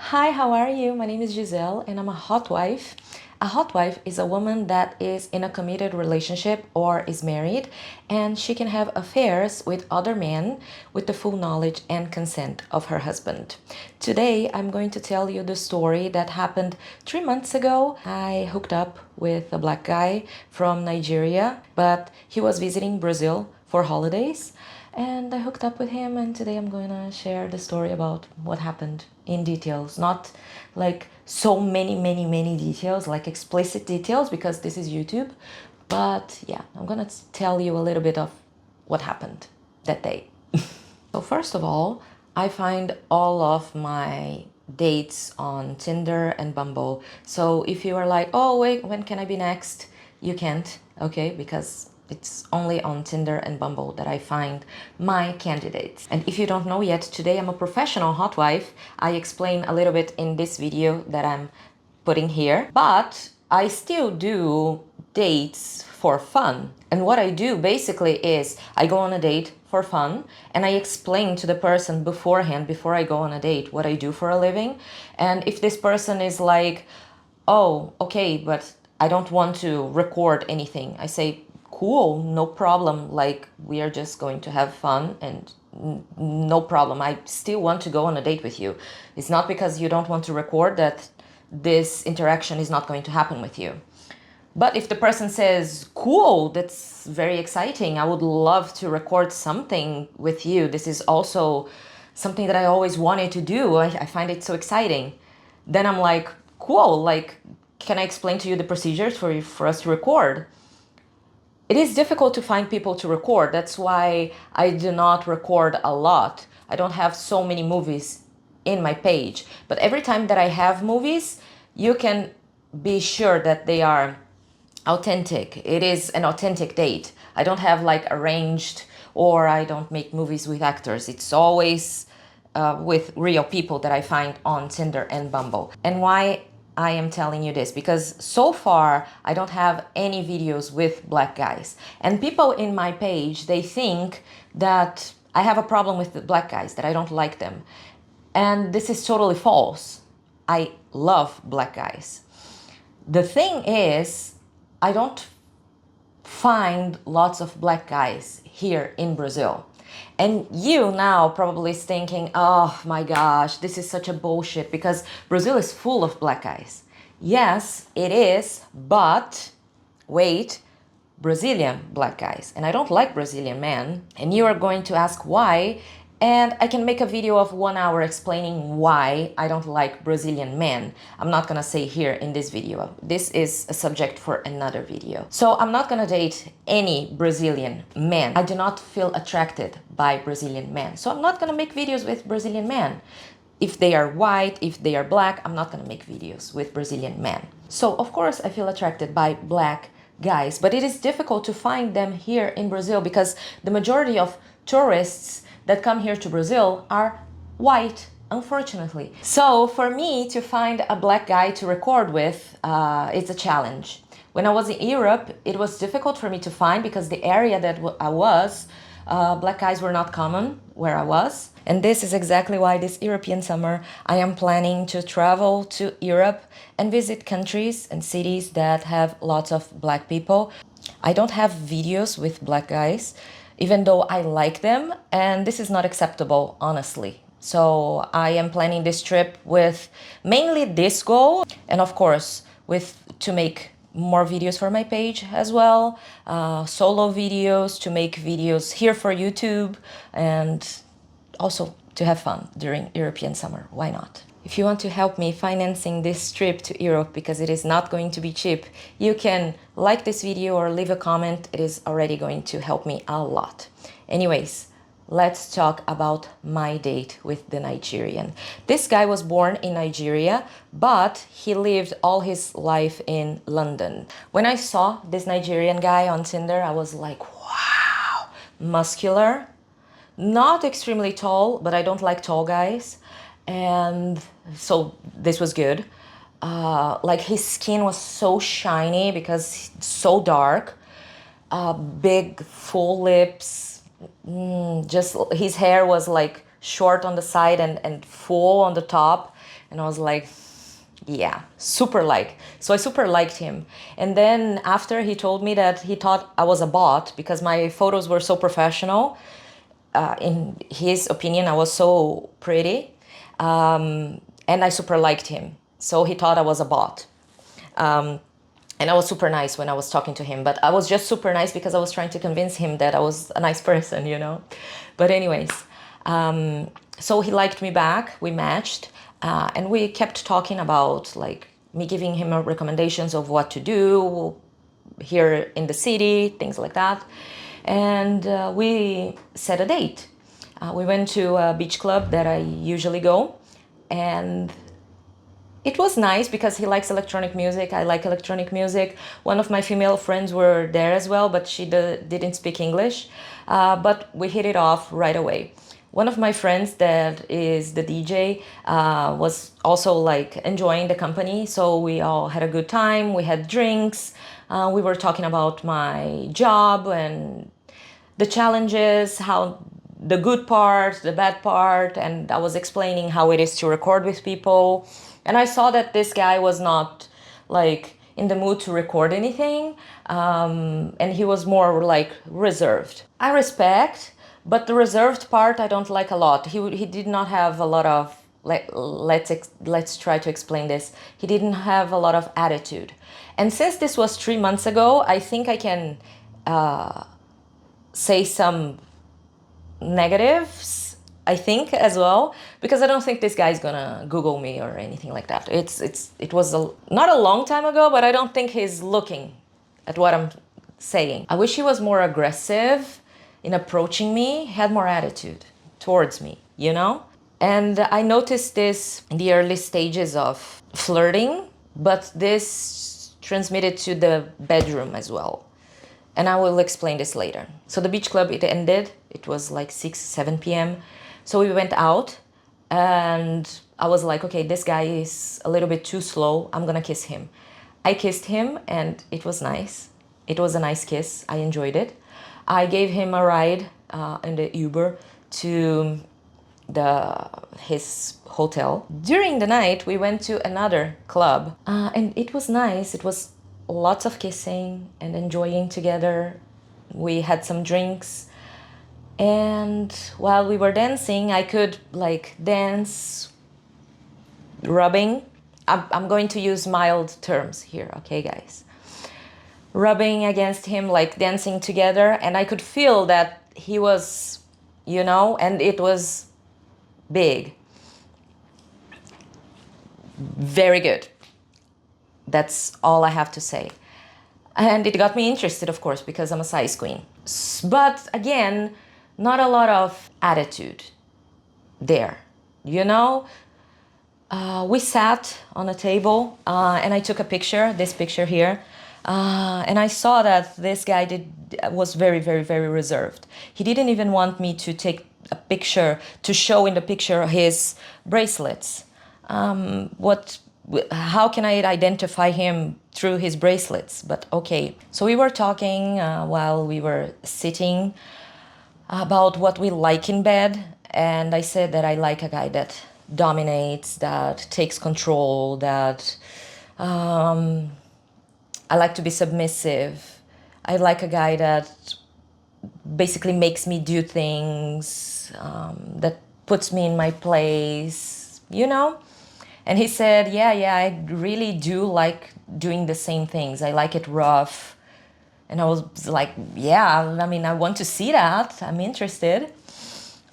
Hi, how are you? My name is Gisele and I'm a hot wife. A hot wife is a woman that is in a committed relationship or is married, and she can have affairs with other men with the full knowledge and consent of her husband. Today, I'm going to tell you the story that happened 3 months ago. I hooked up with a black guy from Nigeria, but he was visiting Brazil for holidays. And I hooked up with him, and today I'm going to share the story about what happened in details. Not like so many details, like explicit details, because this is YouTube. But yeah, I'm going to tell you a little bit of what happened that day. So first of all, I find all of my dates on Tinder and Bumble. So if you are like, oh wait, when can I be next? You can't, okay? Because it's only on Tinder and Bumble that I find my candidates. And if you don't know yet, today I'm a professional hot wife. I explain a little bit in this video that I'm putting here, but I still do dates for fun. And what I do basically is I go on a date for fun and I explain to the person beforehand, before I go on a date, what I do for a living. And if this person is like, oh, okay, but I don't want to record anything, I say, cool, no problem. Like, we are just going to have fun and no problem. I still want to go on a date with you. It's not because you don't want to record that this interaction is not going to happen with you. But if the person says, cool, that's very exciting, I would love to record something with you, this is also something that I always wanted to do, I find it so exciting, then I'm like, cool, like, can I explain to you the procedures for us to record? It is difficult to find people to record. That's why I do not record a lot. I don't have so many movies in my page. But every time that I have movies, you can be sure that they are authentic. It is an authentic date. I don't have like arranged, or I don't make movies with actors. It's always with real people that I find on Tinder and Bumble. And why I am telling you this? Because so far I don't have any videos with black guys. And people in my page, they think that I have a problem with the black guys, that I don't like them. And this is totally false. I love black guys. The thing is, I don't find lots of black guys here in Brazil. And you now probably is thinking, oh my gosh, this is such a bullshit because Brazil is full of black guys. Yes, it is, but wait, Brazilian black guys. And I don't like Brazilian men. And you are going to ask why. And I can make a video of 1 hour explaining why I don't like Brazilian men. I'm not gonna say here in this video. This is a subject for another video. So I'm not gonna date any Brazilian men. I do not feel attracted by Brazilian men. So I'm not gonna make videos with Brazilian men. If they are white, if they are black, I'm not gonna make videos with Brazilian men. So of course I feel attracted by black guys, but it is difficult to find them here in Brazil because the majority of tourists that come here to Brazil are white, unfortunately. So for me to find a black guy to record with, it's a challenge. When I was in Europe, it was difficult for me to find because the area that I was, black guys were not common where I was. And this is exactly why this European summer I am planning to travel to Europe and visit countries and cities that have lots of black people. I don't have videos with black guys, even though I like them, and this is not acceptable, honestly. So I am planning this trip with mainly this goal, and of course, to make more videos for my page as well, solo videos, to make videos here for YouTube, and also to have fun during European summer. Why not? If you want to help me financing this trip to Europe, because it is not going to be cheap, you can like this video or leave a comment. It is already going to help me a lot. Anyways, let's talk about my date with the Nigerian. This guy was born in Nigeria, but he lived all his life in London. When I saw this Nigerian guy on Tinder, I was like, wow, muscular, not extremely tall, but I don't like tall guys. And so this was good. Like his skin was so shiny because it's so dark. Big, full lips. Just his hair was like short on the side and full on the top. And I was like, yeah, super like. So I super liked him. And then after, he told me that he thought I was a bot because my photos were so professional. In his opinion, I was so pretty. And I super liked him. So he thought I was a bot. And I was super nice when I was talking to him, but I was just super nice because I was trying to convince him that I was a nice person, you know. But anyways, so he liked me back, we matched, and we kept talking about like me giving him recommendations of what to do here in the city, things like that. And we set a date. We went to a beach club that I usually go, and it was nice because he likes electronic music. I like electronic music. One of my female friends were there as well, but she didn't speak English. But we hit it off right away. One of my friends that is the DJ was also like enjoying the company. So we all had a good time. We had drinks. We were talking about my job and the challenges, how the good part, the bad part, and I was explaining how it is to record with people. And I saw that this guy was not like in the mood to record anything, and he was more like reserved. I respect, but the reserved part I don't like a lot. He did not have a lot of let's try to explain this. He didn't have a lot of attitude, and since this was 3 months ago, I think I can say some negatives, I think, as well, because I don't think this guy's gonna Google me or anything like that. It was not a long time ago, but I don't think he's looking at what I'm saying. I wish he was more aggressive in approaching me, had more attitude towards me, you know? And I noticed this in the early stages of flirting, but this transmitted to the bedroom as well. And I will explain this later. So the beach club, it ended. It was like 6, 7 p.m. So we went out and I was like, okay, this guy is a little bit too slow. I'm gonna kiss him. I kissed him and it was nice. It was a nice kiss. I enjoyed it. I gave him a ride in the Uber to his hotel. During the night, we went to another club and it was nice. It was lots of kissing and enjoying together. We had some drinks, and while we were dancing, I could like dance, rubbing. I'm going to use mild terms here, okay, guys? Rubbing against him, like dancing together, and I could feel that he was, you know, and it was big. Very good. That's all I have to say. And it got me interested, of course, because I'm a size queen. But again, not a lot of attitude there, you know? We sat on a table and I took a picture, this picture here. And I saw that this guy was very, very, very reserved. He didn't even want me to take a picture, to show in the picture his bracelets. How can I identify him through his bracelets? But okay. So we were talking while we were sitting about what we like in bed. And I said that I like a guy that dominates, that takes control, that I like to be submissive. I like a guy that basically makes me do things, that puts me in my place, you know? And he said, yeah, I really do like doing the same things. I like it rough. And I was like, yeah, I mean, I want to see that. I'm interested.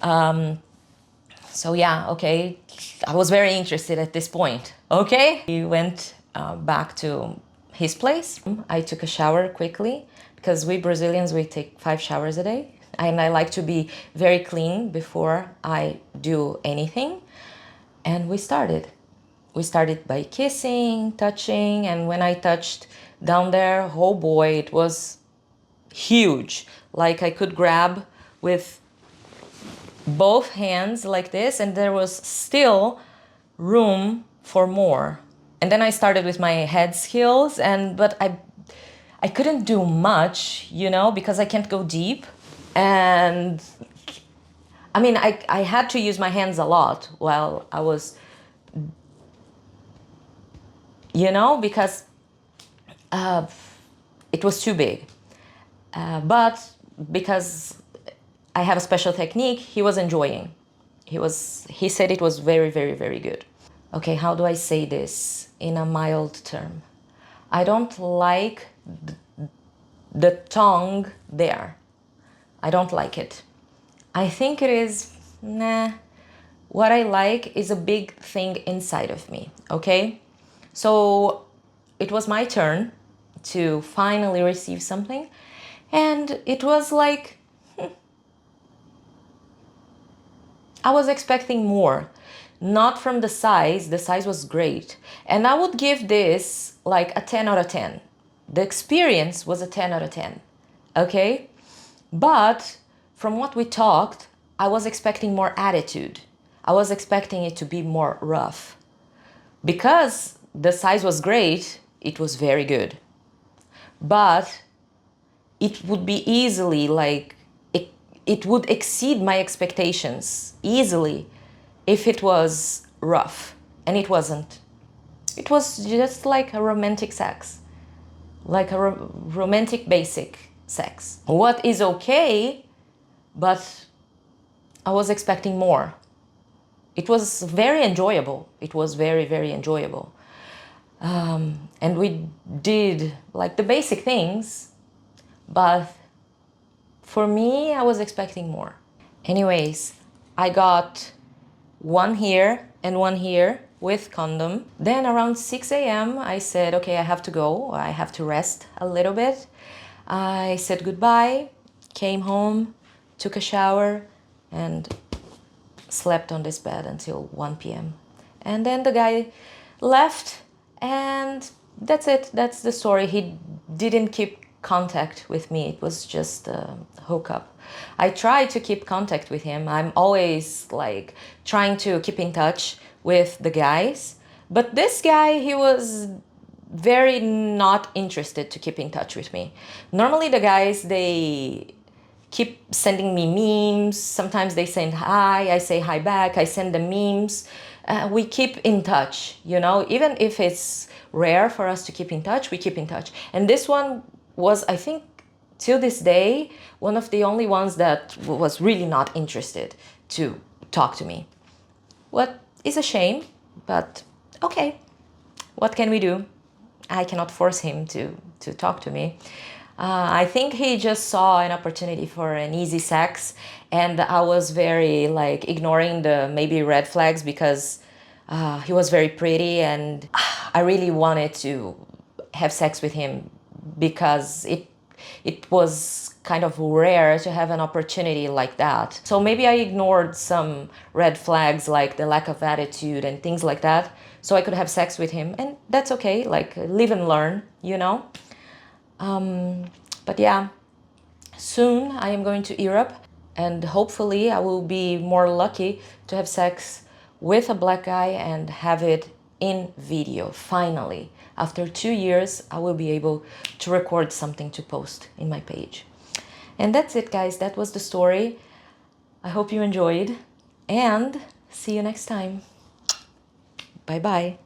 So yeah, okay. I was very interested at this point. Okay. We went back to his place. I took a shower quickly because we Brazilians, we take 5 showers a day. And I like to be very clean before I do anything. And we started. We started by kissing, touching, and when I touched down there, oh boy, it was huge. Like I could grab with both hands like this, and there was still room for more. And then I started with my head skills, but I couldn't do much, you know, because I can't go deep. And I mean, I had to use my hands a lot while I was you know, because it was too big. But because I have a special technique, he was enjoying. He said it was very, very, very good. Okay, how do I say this in a mild term? I don't like the tongue there. I don't like it. I think it is, nah. What I like is a big thing inside of me, okay? So it was my turn to finally receive something, and it was like, I was expecting more. Not from the size was great. And I would give this like a 10 out of 10. The experience was a 10 out of 10, okay? But from what we talked, I was expecting more attitude. I was expecting it to be more rough. Because the size was great, it was very good. But it would be easily like, it would exceed my expectations easily if it was rough. And it wasn't. It was just like a romantic sex. Like a romantic basic sex. What is okay, but I was expecting more. It was very enjoyable. It was very, very enjoyable. And we did like the basic things, but for me, I was expecting more. Anyways, I got one here and one here with condom. Then around 6 a.m. I said, okay, I have to go. I have to rest a little bit. I said goodbye, came home, took a shower, and slept on this bed until 1 p.m. And then the guy left, and that's it. That's the story. He didn't keep contact with me. It was just a hookup. I tried to keep contact with him. I'm always like trying to keep in touch with the guys. But this guy, he was very not interested to keep in touch with me. Normally the guys, they keep sending me memes. Sometimes they send hi, I say hi back, I send them memes. We keep in touch, you know, even if it's rare for us to keep in touch, we keep in touch. And this one was, I think, till this day, one of the only ones that was really not interested to talk to me. What is a shame, but okay, what can we do? I cannot force him to talk to me. I think he just saw an opportunity for an easy sex, and I was very like ignoring the maybe red flags because he was very pretty, and I really wanted to have sex with him because it was kind of rare to have an opportunity like that. So maybe I ignored some red flags like the lack of attitude and things like that, so I could have sex with him, and that's okay, like live and learn, you know? But yeah, soon I am going to Europe, and hopefully I will be more lucky to have sex with a black guy and have it in video, finally. After 2 years, I will be able to record something to post in my page. And that's it, guys. That was the story. I hope you enjoyed, and see you next time. Bye-bye.